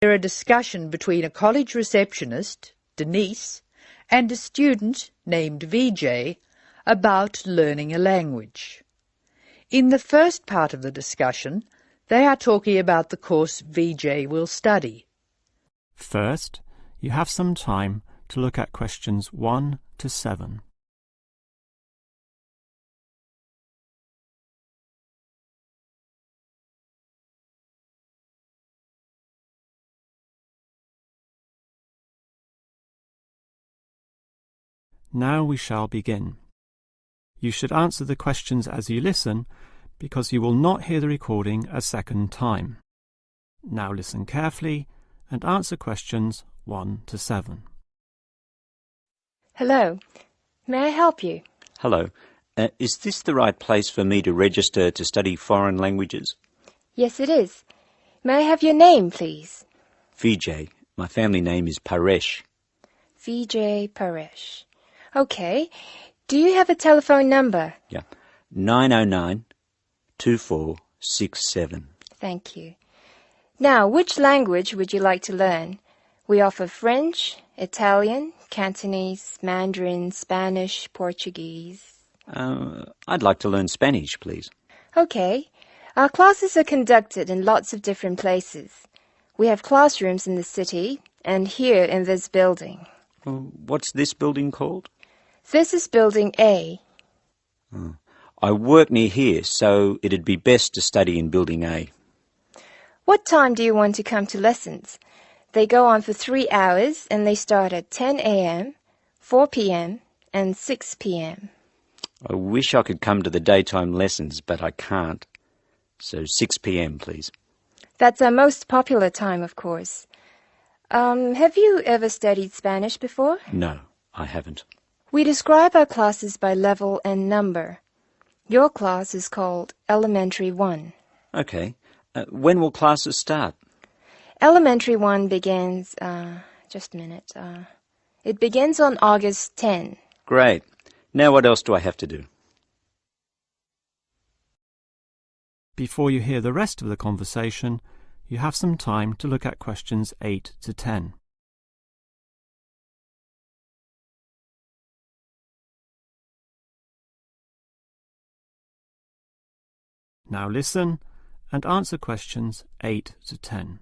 hear a discussion between a college receptionist, Denise, and a student named VJ about learning a language. In the first part of the discussion, they are talking about the course VJ will study. First, you have some time to look at questions 1 to 7. Now we shall begin. You should answer the questions as you listen, because you will not hear the recording a second time. Now listen carefully and answer questions 1 to 7. Hello. May I help you? Hello. Is this the right place for me to register to study foreign languages? Yes, it is. May I have your name, please? VJ. My family name is Paresh. VJ Paresh. Okay. Do you have a telephone number? Yeah. 909-2467. Thank you. Now, which language would you like to learn? We offer French, Italian, Cantonese, Mandarin, Spanish, Portuguese. I'd like to learn Spanish, please. Okay. Our classes are conducted in lots of different places. We have classrooms in the city and here in this building. What's this building called? This is Building A. I work near here, so it'd be best to study in Building A. What time do you want to come to lessons? They go on for 3 hours and they start at 10 a.m., 4 p.m., and 6 p.m. I wish I could come to the daytime lessons, but I can't. So 6 p.m, please. That's our most popular time, of course. Have you ever studied Spanish before? No, I haven't. We describe our classes by level and number. Your class is called Elementary 1. Okay. When will classes start? Elementary 1 begins, just a minute. It begins on August 10. Great. Now what else do I have to do? Before you hear the rest of the conversation, you have some time to look at questions 8 to 10. Now listen and answer questions 8 to 10.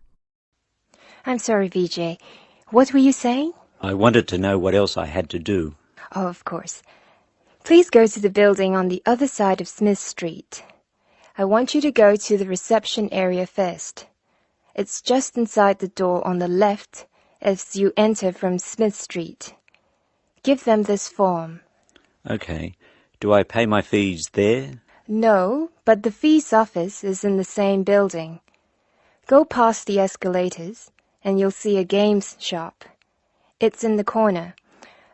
I'm sorry, VJ. What were you saying? I wanted to know what else I had to do. Oh, of course. Please go to the building on the other side of Smith Street. I want you to go to the reception area first. It's just inside the door on the left as you enter from Smith Street. Give them this form. Okay. Do I pay my fees there? No, but the fees office is in the same building. Go past the escalators and you'll see a games shop. It's in the corner.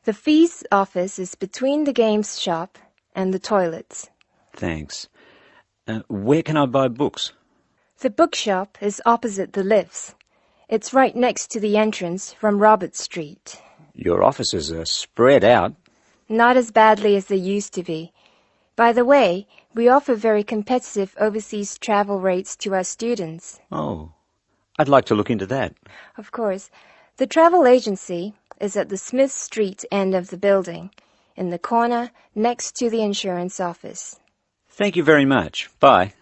The fees office is between the games shop and the toilets. Thanks. Where can I buy books? The bookshop is opposite the lifts. It's right next to the entrance from Robert Street. Your offices are spread out. Not as badly as they used to be. By the way, we offer very competitive overseas travel rates to our students. Oh, I'd like to look into that. Of course. The travel agency is at the Smith Street end of the building, in the corner next to the insurance office. Thank you very much. Bye.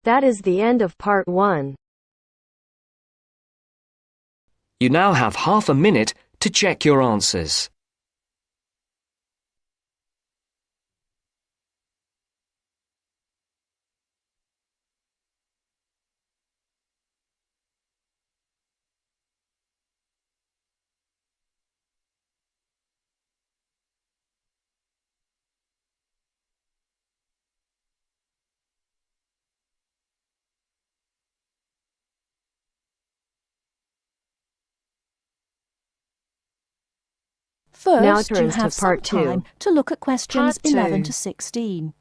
That is the end of part 1. You now have half a minute to check your answers. Now First, you turns to have some part 2. time to look at questions Part 2. 11 to 16.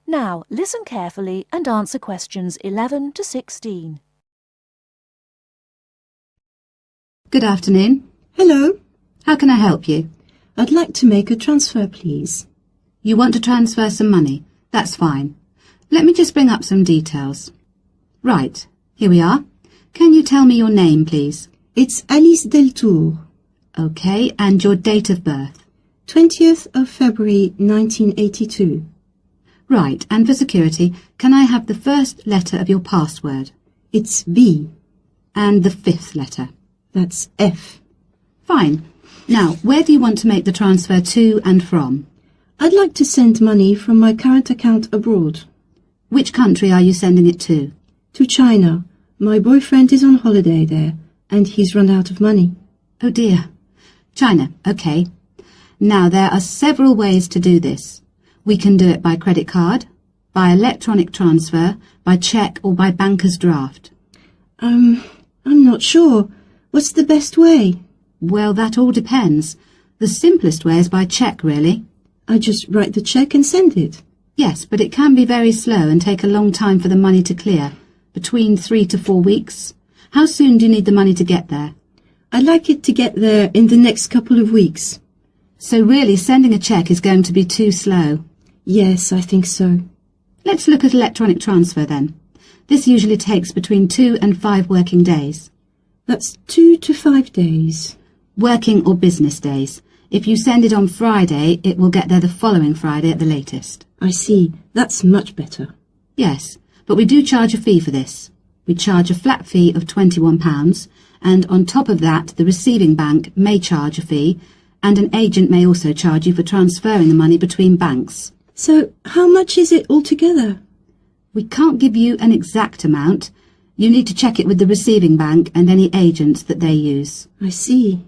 Now, listen carefully and answer questions 11 to 16. Good afternoon. Hello. How can I help you? I'd like to make a transfer, please. You want to transfer some money? That's fine. Let me just bring up some details. Right, here we are. Can you tell me your name, please? It's Alice Deltour. OK, and your date of birth? 20th of February 1982. Right, and for security, can I have the first letter of your password? It's B. And the fifth letter? That's F. Fine. Now, where do you want to make the transfer to and from? I'd like to send money from my current account abroad. Which country are you sending it to? To China. My boyfriend is on holiday there, and he's run out of money. Oh dear. China, OK. Now, there are several ways to do this. We can do it by credit card, by electronic transfer, by cheque or by banker's draft. I'm not sure. What's the best way? Well, that all depends. The simplest way is by cheque, really. I just write the cheque and send it. Yes, but it can be very slow and take a long time for the money to clear, between 3 to 4 weeks. How soon do you need the money to get there? I'd like it to get there in the next couple of weeks. So really, sending a cheque is going to be too slow? Yes, I think so. Let's look at electronic transfer then. This usually takes between 2 and 5 working days. That's 2 to 5 days. Working or business days. If you send it on Friday, it will get there the following Friday at the latest. I see. That's much better. Yes, but we do charge a fee for this. We charge a flat fee of £21, and on top of that, the receiving bank may charge a fee, and an agent may also charge you for transferring the money between banks. So, how much is it altogether? We can't give you an exact amount. You need to check it with the receiving bank and any agents that they use. I see.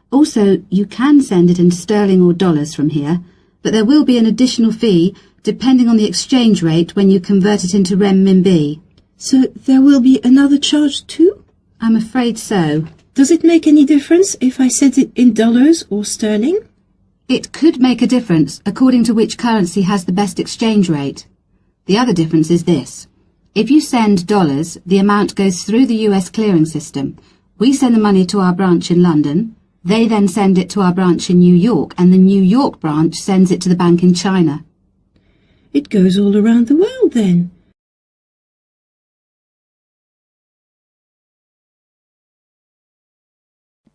Also, you can send it in sterling or dollars from here, but there will be an additional fee depending on the exchange rate when you convert it into renminbi. So there will be another charge too? I'm afraid so. Does it make any difference if I send it in dollars or sterling? It could make a difference according to which currency has the best exchange rate. The other difference is this. If you send dollars, the amount goes through the US clearing system. We send the money to our branch in London. They then send it to our branch in New York, and the New York branch sends it to the bank in China. It goes all around the world then.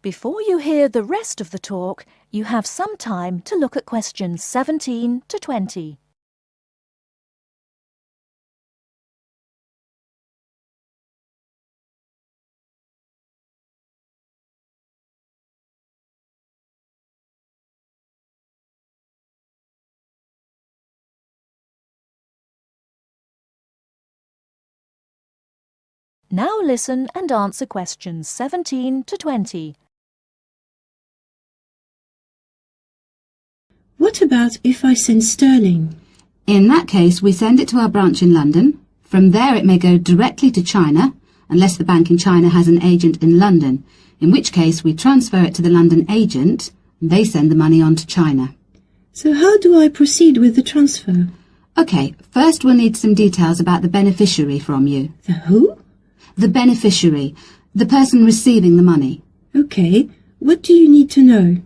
Before you hear the rest of the talk, you have some time to look at questions 17 to 20. Now listen and answer questions 17 to 20. What about if I send sterling? In that case, we send it to our branch in London. From there it may go directly to China, unless the bank in China has an agent in London, in which case we transfer it to the London agent, and they send the money on to China. So how do I proceed with the transfer? OK, first we'll need some details about the beneficiary from you. The who? The beneficiary, the person receiving the money. OK, what do you need to know?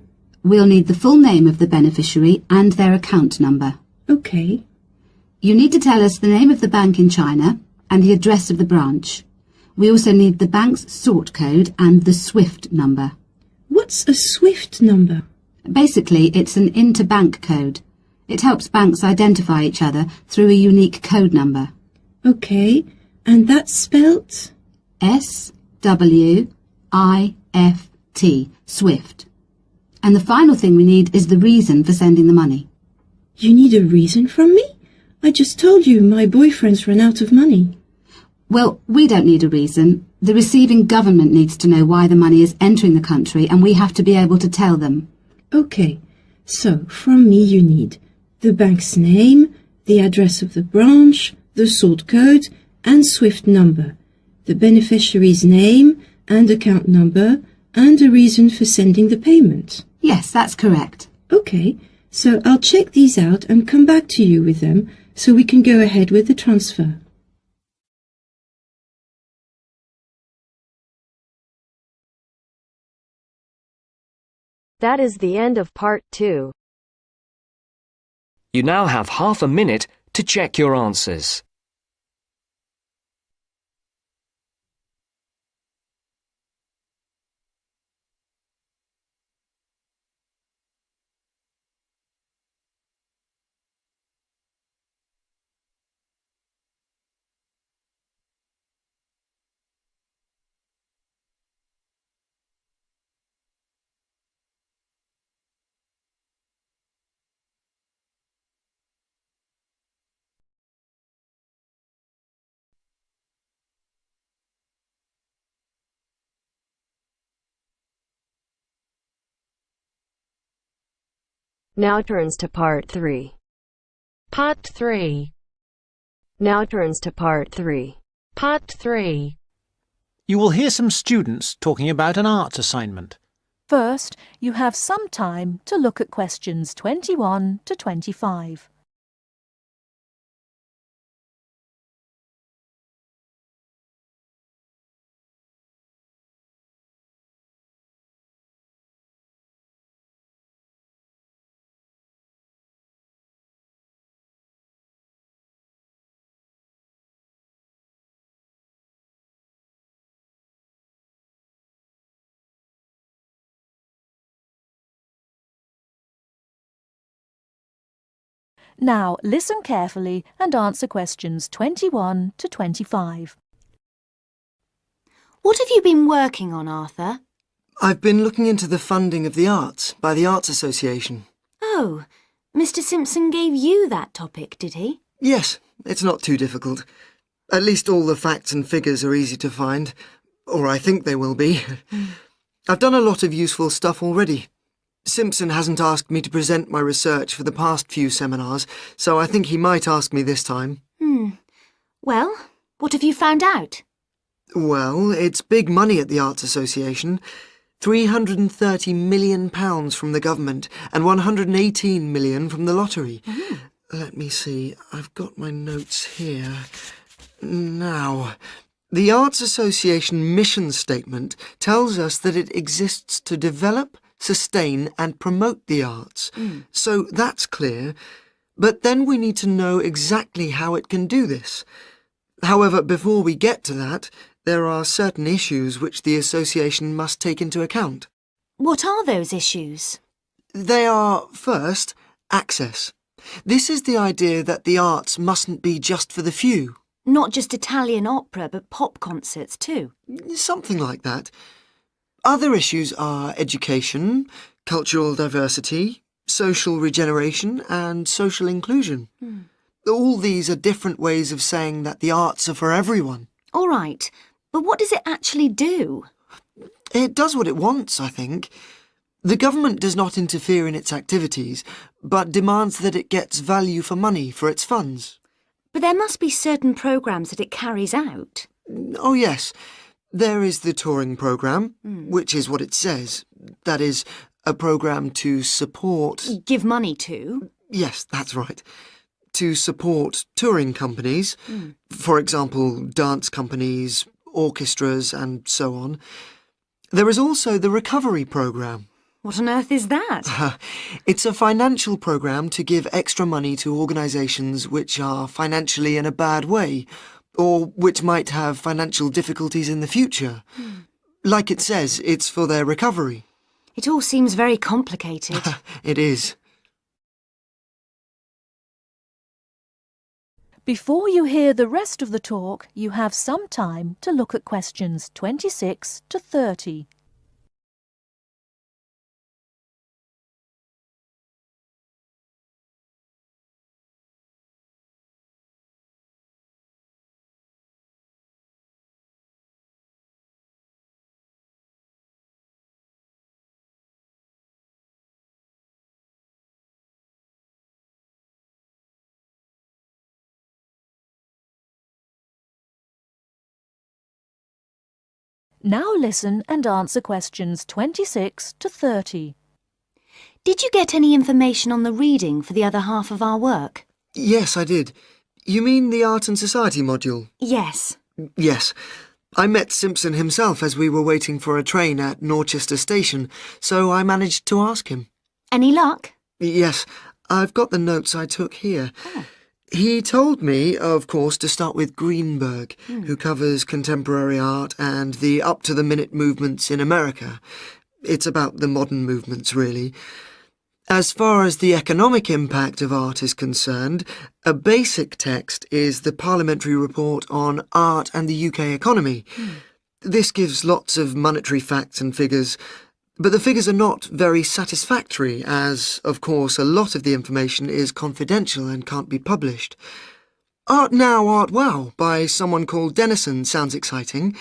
We'll need the full name of the beneficiary and their account number. OK. You need to tell us the name of the bank in China and the address of the branch. We also need the bank's sort code and the SWIFT number. What's a SWIFT number? Basically, it's an interbank code. It helps banks identify each other through a unique code number. OK, and that's spelt? SWIFT, SWIFT. And the final thing we need is the reason for sending the money. You need a reason from me? I just told you my boyfriend's run out of money. Well, we don't need a reason. The receiving government needs to know why the money is entering the country, and we have to be able to tell them. OK, so from me you need the bank's name, the address of the branch, the sort code, and SWIFT number, the beneficiary's name and account number, and a reason for sending the payment. Yes, that's correct. OK, so I'll check these out and come back to you with them so we can go ahead with the transfer. That is the end of part 2. You now have half a minute to check your answers. Now turns to part 3. Part 3. Now turns to part 3. Part 3. You will hear some students talking about an arts assignment. First, you have some time to look at questions 21 to 25. Now listen carefully and answer questions 21 to 25. What have you been working on, Arthur? I've been looking into the funding of the arts by the Arts Association. Oh, Mr. Simpson gave you that topic, did he? Yes, it's not too difficult. At least all the facts and figures are easy to find, or I think they will be. I've done a lot of useful stuff already. Simpson hasn't asked me to present my research for the past few seminars, so I think he might ask me this time. Well, what have you found out? Well, it's big money at the Arts Association. £330 million from the government and £118 million from the lottery. Let me see, I've got my notes here. Now, the Arts Association mission statement tells us that it exists to develop, sustain and promote the arts. So that's clear. But then we need to know exactly how it can do this. However, before we get to that, there are certain issues which the association must take into account. What are those issues? They are, first, access. This is the idea that the arts mustn't be just for the few. Not just Italian opera, but pop concerts too. Something like that. Other issues are education, cultural diversity, social regeneration and social inclusion. All these are different ways of saying that the arts are for everyone. All right, but what does it actually do? It does what it wants, I think. The government does not interfere in its activities, but demands that it gets value for money for its funds. But there must be certain programmes that it carries out. Oh, yes. There is the touring programme, which is what it says. That is, a programme to support... Give money to? Yes, that's right. To support touring companies, for example, dance companies, orchestras and so on. There is also the recovery programme. What on earth is that? It's a financial programme to give extra money to organisations which are financially in a bad way, or which might have financial difficulties in the future. Like it says, it's for their recovery. It all seems very complicated. It is. Before you hear the rest of the talk, you have some time to look at questions 26 to 30. Now listen and answer questions 26 to 30. Did you get any information on the reading for the other half of our work? Yes, I did. You mean the Art and Society module? Yes. Yes. I met Simpson himself as we were waiting for a train at Norchester Station, so I managed to ask him. Any luck? Yes, I've got the notes I took here. He told me, of course, to start with Greenberg, who covers contemporary art and the up-to-the-minute movements in America. It's about the modern movements, really. As far as the economic impact of art is concerned, a basic text is the Parliamentary Report on Art and the UK Economy. This gives lots of monetary facts and figures, but the figures are not very satisfactory, as, of course, a lot of the information is confidential and can't be published. Art Now, Art Wow by someone called Dennison sounds exciting,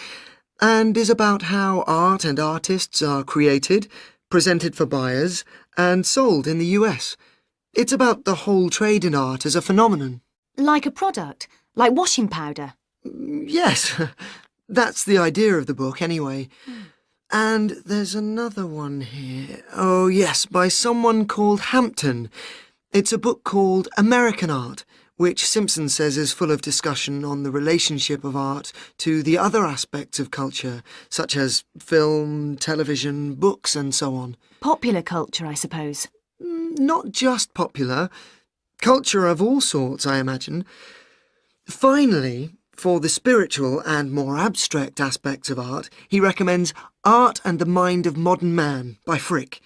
and is about how art and artists are created, presented for buyers, and sold in the US. It's about the whole trade in art as a phenomenon. Like a product? Like washing powder? Yes, that's the idea of the book anyway. And there's another one here. Oh yes, by someone called Hampton. It's a book called American Art, which Simpson says is full of discussion on the relationship of art to the other aspects of culture, such as film, television, books and so on. Popular culture, I suppose. Not just popular. Culture of all sorts, I imagine. Finally, for the spiritual and more abstract aspects of art, he recommends Art and the Mind of Modern Man by Frick.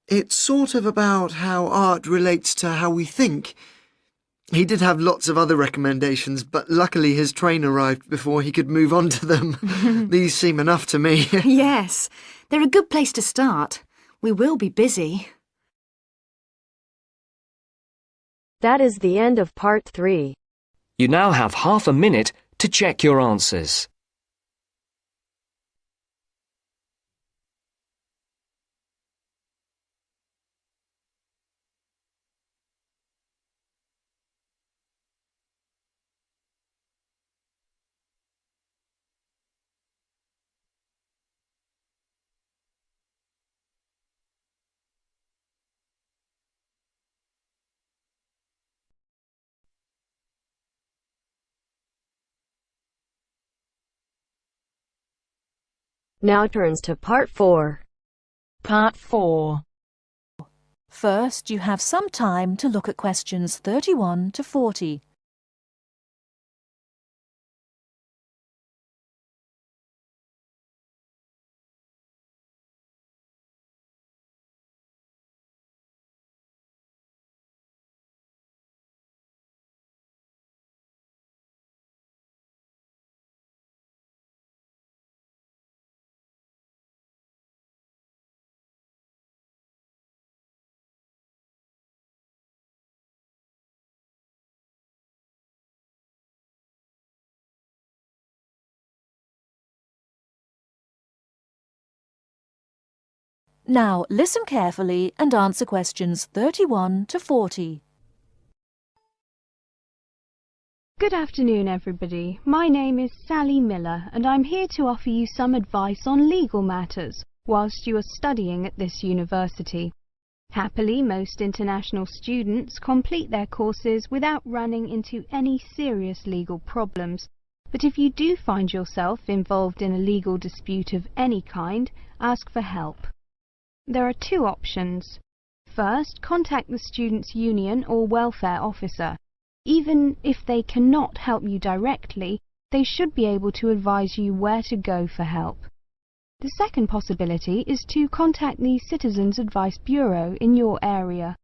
It's sort of about how art relates to how we think. He did have lots of other recommendations, but luckily his train arrived before he could move on to them. These seem enough to me. Yes, they're a good place to start. We will be busy. That is the end of part 3. You now have half a minute to check your answers. Now turns to part 4. Part 4. First, you have some time to look at questions 31 to 40. Now listen carefully and answer questions 31 to 40. Good afternoon, everybody. My name is Sally Miller, and I'm here to offer you some advice on legal matters whilst you are studying at this university. Happily, most international students complete their courses without running into any serious legal problems. But if you do find yourself involved in a legal dispute of any kind, ask for help. There are two options. First, contact the students' union or welfare officer. Even if they cannot help you directly, they should be able to advise you where to go for help. The second possibility is to contact the Citizens Advice Bureau in your area.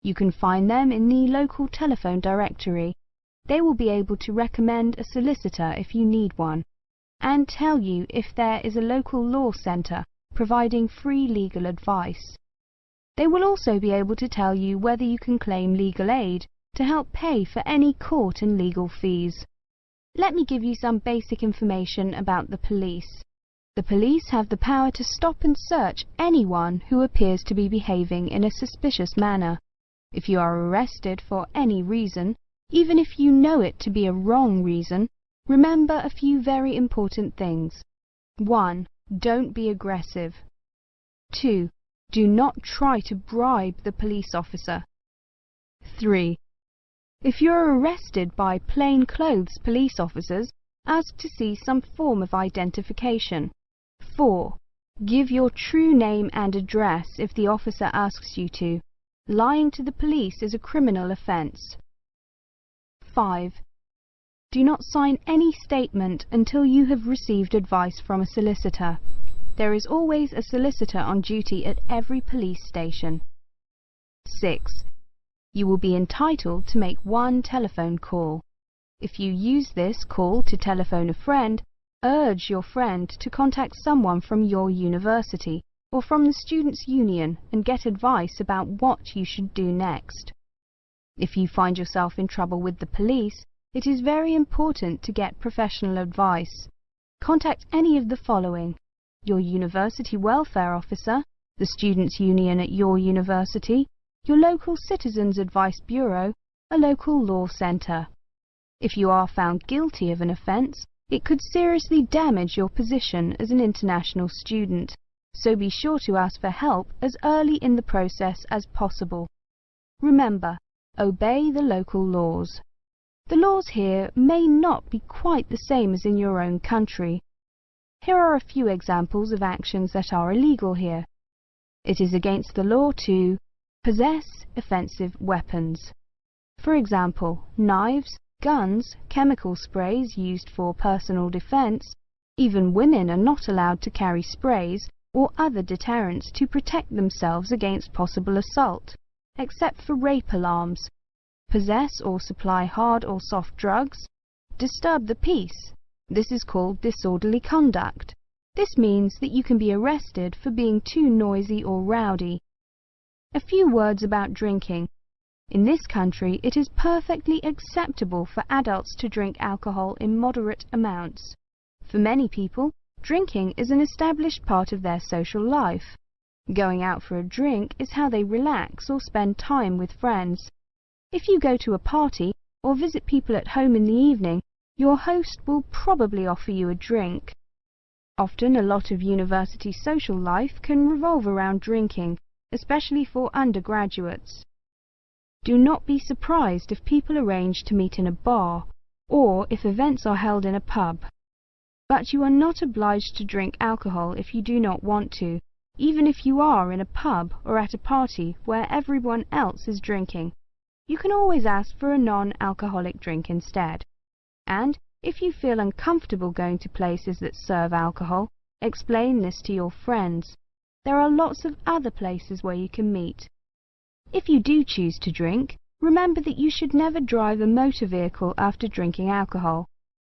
You can find them in the local telephone directory. They will be able to recommend a solicitor if you need one, and tell you if there is a local law centre providing free legal advice. They will also be able to tell you whether you can claim legal aid to help pay for any court and legal fees. Let me give you some basic information about the police. The police have the power to stop and search anyone who appears to be behaving in a suspicious manner. If you are arrested for any reason, even if you know it to be a wrong reason, remember a few very important things. 1. Don't be aggressive. 2. Do not try to bribe the police officer. 3. If you're arrested by plainclothes police officers, ask to see some form of identification. 4. Give your true name and address if the officer asks you to. Lying to the police is a criminal offence. 5. Do not sign any statement until you have received advice from a solicitor. There is always a solicitor on duty at every police station. 6. You will be entitled to make one telephone call. If you use this call to telephone a friend, urge your friend to contact someone from your university or from the Students' Union and get advice about what you should do next. If you find yourself in trouble with the police, it is very important to get professional advice. Contact any of the following: your university welfare officer, the Students' Union at your university, your local Citizens Advice Bureau, a local law centre. If you are found guilty of an offence, it could seriously damage your position as an international student, so be sure to ask for help as early in the process as possible. Remember, obey the local laws. The laws here may not be quite the same as in your own country. Here are a few examples of actions that are illegal here. It is against the law to possess offensive weapons. For example, knives, guns, chemical sprays used for personal defense. Even women are not allowed to carry sprays or other deterrents to protect themselves against possible assault, except for rape alarms. Possess or supply hard or soft drugs. Disturb the peace. This is called disorderly conduct. This means that you can be arrested for being too noisy or rowdy. A few words about drinking. In this country, it is perfectly acceptable for adults to drink alcohol in moderate amounts. For many people, drinking is an established part of their social life. Going out for a drink is how they relax or spend time with friends. If you go to a party or visit people at home in the evening, your host will probably offer you a drink. Often a lot of university social life can revolve around drinking, especially for undergraduates. Do not be surprised if people arrange to meet in a bar, or if events are held in a pub. But you are not obliged to drink alcohol if you do not want to, even if you are in a pub or at a party where everyone else is drinking. You can always ask for a non-alcoholic drink instead. And if you feel uncomfortable going to places that serve alcohol, explain this to your friends. There are lots of other places where you can meet. If you do choose to drink, remember that you should never drive a motor vehicle after drinking alcohol.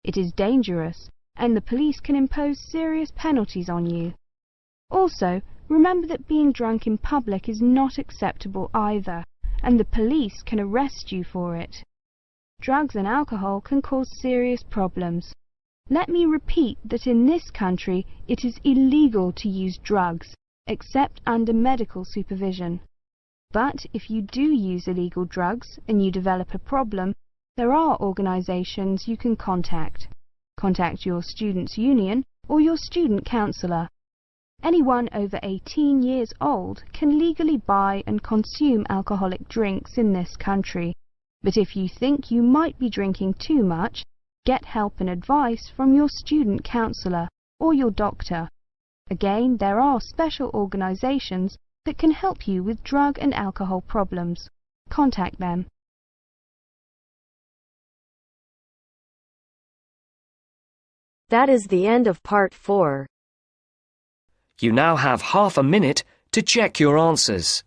It is dangerous, and the police can impose serious penalties on you. Also, remember that being drunk in public is not acceptable either, and the police can arrest you for it. Drugs and alcohol can cause serious problems. Let me repeat that in this country it is illegal to use drugs, except under medical supervision. But if you do use illegal drugs and you develop a problem, there are organisations you can contact. Contact your students' union or your student counsellor. Anyone over 18 years old can legally buy and consume alcoholic drinks in this country. But if you think you might be drinking too much, get help and advice from your student counsellor or your doctor. Again, there are special organisations that can help you with drug and alcohol problems. Contact them. That is the end of part 4. You now have half a minute to check your answers.